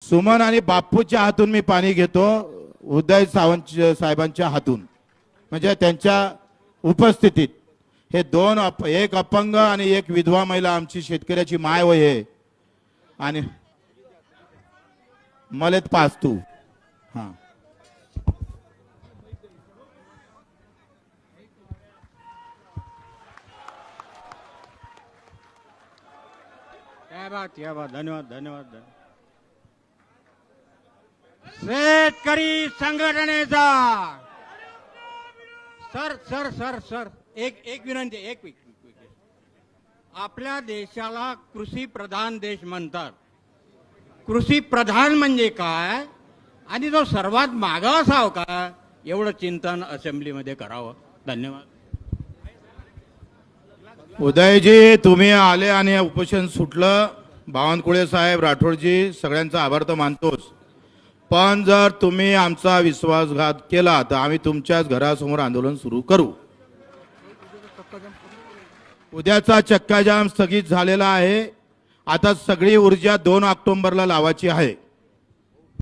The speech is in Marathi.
सुमन आणि बापूच्या हातून मी पाणी घेतो, उदय सावंत साहेबांच्या हातून, म्हणजे त्यांच्या उपस्थितीत. हे दोन एक अपंग आणि एक विधवा महिला आमची शेतकऱ्याची माय वय आहे. आणि मलेत पास तू हां क्या बात, धन्यवाद धन्यवाद. शेतकरी संघटनेचा सर सर सर सर एक विनंती, एक आपल्या देशाला कृषी प्रधान देश म्हणतात. कृषी प्रधान म्हणजे काय आणि जो सर्वात मागास असावा का, एवढं चिंतन असेंब्लीमध्ये करावं. धन्यवाद. उदयजी, तुम्ही आले आणि उपोषण सुटलं. बावनकुळे साहेब, राठोडजी, सगळ्यांचा आभार तर मानतोच, पण जर तुम्ही आमचा विश्वासघात केला तर आम्ही तुमच्याच घरासमोर आंदोलन सुरू करू. उद्याचा चक्काजाम स्थगित झालेला आहे. आता सगळी ऊर्जा 2 ऑक्टोबरला लावायची आहे.